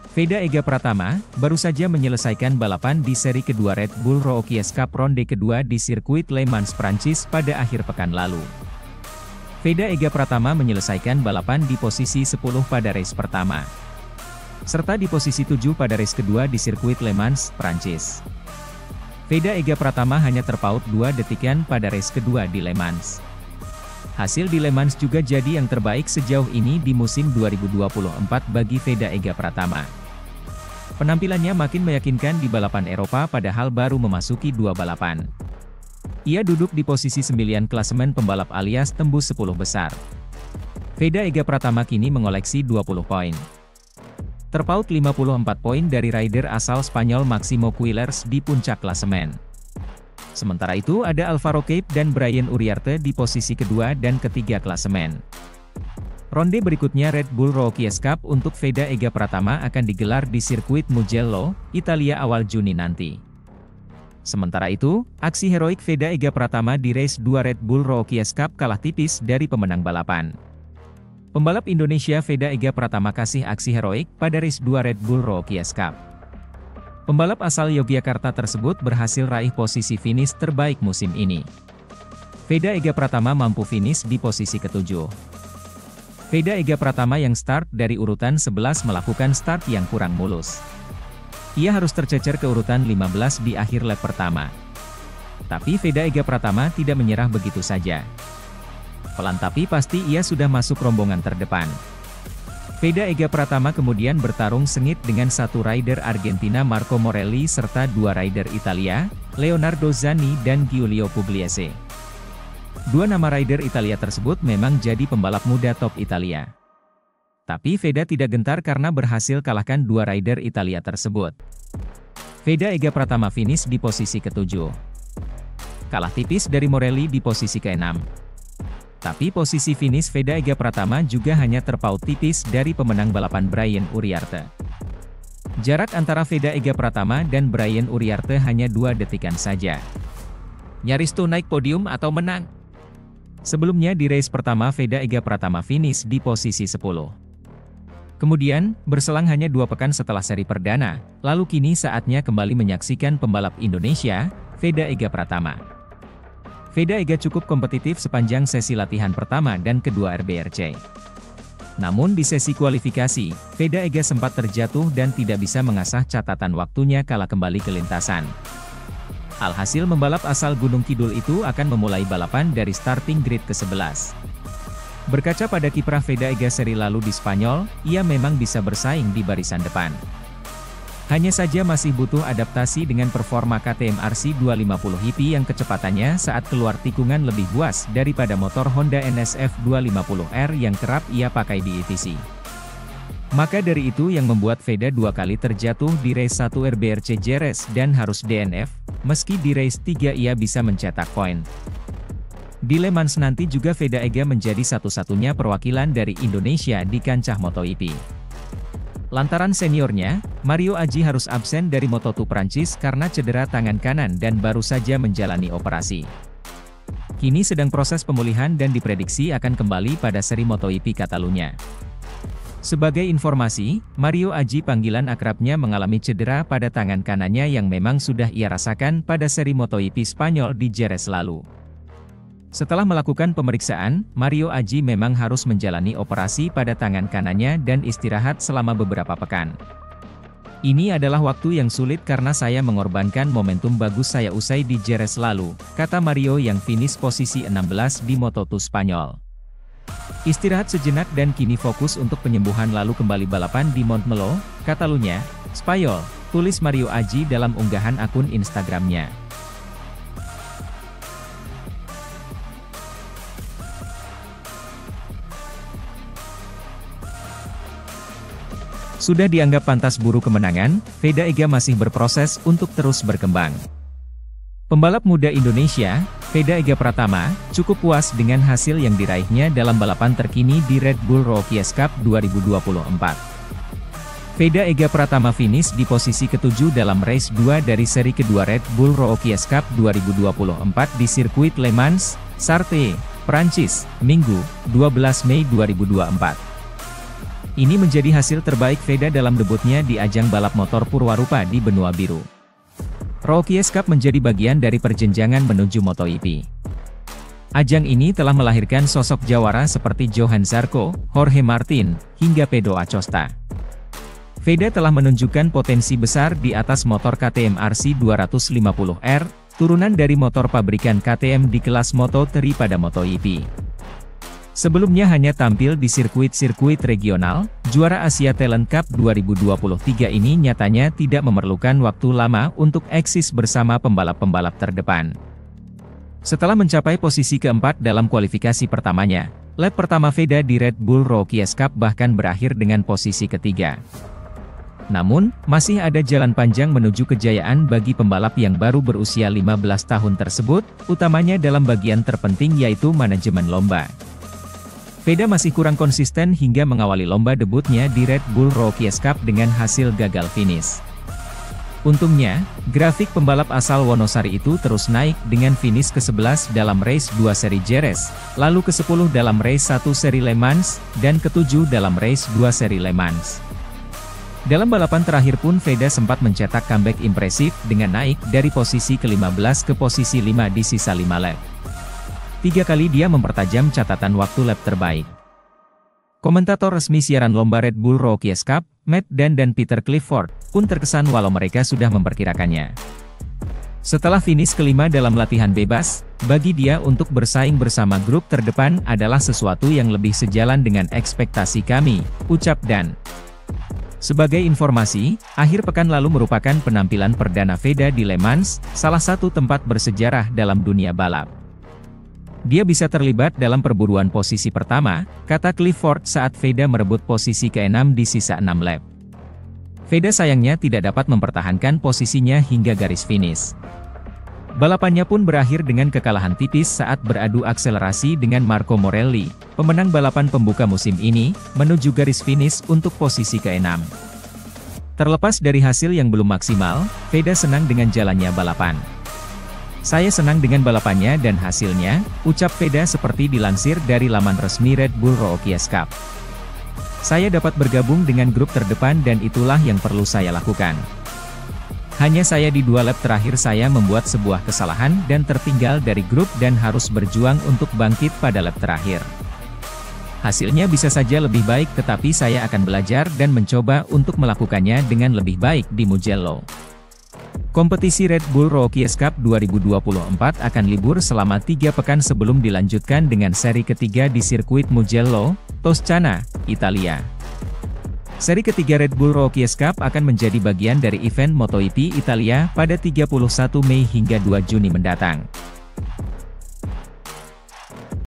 Veda Ega Pratama, baru saja menyelesaikan balapan di seri kedua Red Bull Rookies Cup ronde kedua di sirkuit Le Mans Prancis pada akhir pekan lalu. Veda Ega Pratama menyelesaikan balapan di posisi 10 pada race pertama, serta di posisi 7 pada race kedua di sirkuit Le Mans, Prancis. Veda Ega Pratama hanya terpaut 2 detikan pada race kedua di Le Mans. Hasil di Le Mans juga jadi yang terbaik sejauh ini di musim 2024 bagi Veda Ega Pratama. Penampilannya makin meyakinkan di balapan Eropa padahal baru memasuki 2 balapan. Ia duduk di posisi 9 klasemen pembalap alias tembus 10 besar. Veda Ega Pratama kini mengoleksi 20 poin. Terpaut 54 poin dari rider asal Spanyol Maximo Quillers di puncak klasemen. Sementara itu ada Alvaro Cape dan Brian Uriarte di posisi kedua dan ketiga klasemen. Ronde berikutnya Red Bull Rookies Cup untuk Veda Ega Pratama akan digelar di sirkuit Mugello, Italia awal Juni nanti. Sementara itu, aksi heroik Veda Ega Pratama di race 2 Red Bull Rookies Cup kalah tipis dari pemenang balapan. Pembalap Indonesia Veda Ega Pratama kasih aksi heroik pada race 2 Red Bull Rookies Cup. Pembalap asal Yogyakarta tersebut berhasil raih posisi finish terbaik musim ini. Veda Ega Pratama mampu finish di posisi ke-7. Veda Ega Pratama yang start dari urutan 11 melakukan start yang kurang mulus. Ia harus tercecer ke urutan 15 di akhir lap pertama. Tapi Veda Ega Pratama tidak menyerah begitu saja. Pelan tapi pasti ia sudah masuk rombongan terdepan. Veda Ega Pratama kemudian bertarung sengit dengan satu rider Argentina Marco Morelli serta 2 rider Italia, Leonardo Zanni dan Giulio Pugliese. 2 nama rider Italia tersebut memang jadi pembalap muda top Italia. Tapi Veda tidak gentar karena berhasil kalahkan 2 rider Italia tersebut. Veda Ega Pratama finish di posisi ke-7. Kalah tipis dari Morelli di posisi ke-6. Tapi posisi finish Veda Ega Pratama juga hanya terpaut tipis dari pemenang balapan Brian Uriarte. Jarak antara Veda Ega Pratama dan Brian Uriarte hanya 2 detikan saja. Nyaris tuh naik podium atau menang. Sebelumnya di race pertama Veda Ega Pratama finish di posisi 10. Kemudian, berselang hanya 2 pekan setelah seri perdana, lalu kini saatnya kembali menyaksikan pembalap Indonesia, Veda Ega Pratama. Veda Ega cukup kompetitif sepanjang sesi latihan pertama dan kedua RBRC. Namun di sesi kualifikasi, Veda Ega sempat terjatuh dan tidak bisa mengasah catatan waktunya kala kembali ke lintasan. Alhasil pembalap asal Gunung Kidul itu akan memulai balapan dari starting grid ke-11. Berkaca pada kiprah Veda Ega seri lalu di Spanyol, ia memang bisa bersaing di barisan depan. Hanya saja masih butuh adaptasi dengan performa KTM RC250 Hippie yang kecepatannya saat keluar tikungan lebih buas daripada motor Honda NSF 250R yang kerap ia pakai di ETC. Maka dari itu yang membuat Veda 2 kali terjatuh di race 1 RBRC Jerez dan harus DNF, meski di race 3 ia bisa mencetak poin. Di Le Mans nanti juga Veda Ega menjadi satu-satunya perwakilan dari Indonesia di kancah MotoGP. Lantaran seniornya, Mario Aji harus absen dari Moto2 Prancis karena cedera tangan kanan dan baru saja menjalani operasi. Kini sedang proses pemulihan dan diprediksi akan kembali pada seri MotoGP Catalunya. Sebagai informasi, Mario Aji panggilan akrabnya mengalami cedera pada tangan kanannya yang memang sudah ia rasakan pada seri MotoGP Spanyol di Jerez lalu. Setelah melakukan pemeriksaan, Mario Aji memang harus menjalani operasi pada tangan kanannya dan istirahat selama beberapa pekan. Ini adalah waktu yang sulit karena saya mengorbankan momentum bagus saya usai di Jerez lalu, kata Mario yang finish posisi 16 di Moto2 Spanyol. Istirahat sejenak dan kini fokus untuk penyembuhan lalu kembali balapan di Montmeló, Catalunya, Spanyol, tulis Mario Aji dalam unggahan akun Instagramnya. Sudah dianggap pantas buru kemenangan, Veda Ega masih berproses untuk terus berkembang. Pembalap muda Indonesia, Veda Ega Pratama, cukup puas dengan hasil yang diraihnya dalam balapan terkini di Red Bull Rookies Cup 2024. Veda Ega Pratama finish di posisi ke-7 dalam race 2 dari seri kedua Red Bull Rookies Cup 2024 di sirkuit Le Mans, Sarthe, Prancis, Minggu, 12 Mei 2024. Ini menjadi hasil terbaik Veda dalam debutnya di ajang balap motor Purwarupa di benua biru. Rookies Cup menjadi bagian dari perjenjangan menuju MotoGP. Ajang ini telah melahirkan sosok jawara seperti Johan Zarco, Jorge Martin, hingga Pedro Acosta. Veda telah menunjukkan potensi besar di atas motor KTM RC 250R, turunan dari motor pabrikan KTM di kelas Moto3 pada MotoGP. Sebelumnya hanya tampil di sirkuit-sirkuit regional, juara Asia Talent Cup 2023 ini nyatanya tidak memerlukan waktu lama untuk eksis bersama pembalap-pembalap terdepan. Setelah mencapai posisi keempat dalam kualifikasi pertamanya, lap pertama Veda di Red Bull Rookies Cup bahkan berakhir dengan posisi ketiga. Namun, masih ada jalan panjang menuju kejayaan bagi pembalap yang baru berusia 15 tahun tersebut, utamanya dalam bagian terpenting yaitu manajemen lomba. Veda masih kurang konsisten hingga mengawali lomba debutnya di Red Bull Rookies Cup dengan hasil gagal finish. Untungnya, grafik pembalap asal Wonosari itu terus naik dengan finish ke-11 dalam race 2 seri Jerez, lalu ke-10 dalam race 1 seri Le Mans, dan ke-7 dalam race 2 seri Le Mans. Dalam balapan terakhir pun Veda sempat mencetak comeback impresif dengan naik dari posisi ke-15 ke posisi 5 di sisa 5 lap. 3 kali dia mempertajam catatan waktu lap terbaik. Komentator resmi siaran lomba Red Bull Rookies Cup, Matt Dan dan Peter Clifford, pun terkesan walau mereka sudah memperkirakannya. Setelah finish kelima dalam latihan bebas, bagi dia untuk bersaing bersama grup terdepan adalah sesuatu yang lebih sejalan dengan ekspektasi kami, ucap Dan. Sebagai informasi, akhir pekan lalu merupakan penampilan perdana Veda di Le Mans, salah satu tempat bersejarah dalam dunia balap. Dia bisa terlibat dalam perburuan posisi pertama, kata Clifford saat Veda merebut posisi ke-6 di sisa 6 lap. Veda sayangnya tidak dapat mempertahankan posisinya hingga garis finish. Balapannya pun berakhir dengan kekalahan tipis saat beradu akselerasi dengan Marco Morelli, pemenang balapan pembuka musim ini, menuju garis finish untuk posisi ke-6. Terlepas dari hasil yang belum maksimal, Veda senang dengan jalannya balapan. Saya senang dengan balapannya dan hasilnya, ucap Veda seperti dilansir dari laman resmi Red Bull Rookies Cup. Saya dapat bergabung dengan grup terdepan dan itulah yang perlu saya lakukan. Hanya saya di 2 lap terakhir saya membuat sebuah kesalahan dan tertinggal dari grup dan harus berjuang untuk bangkit pada lap terakhir. Hasilnya bisa saja lebih baik tetapi saya akan belajar dan mencoba untuk melakukannya dengan lebih baik di Mugello. Kompetisi Red Bull Rookies Cup 2024 akan libur selama 3 pekan sebelum dilanjutkan dengan seri ketiga di sirkuit Mugello, Toscana, Italia. Seri ketiga Red Bull Rookies Cup akan menjadi bagian dari event MotoGP Italia pada 31 Mei hingga 2 Juni mendatang.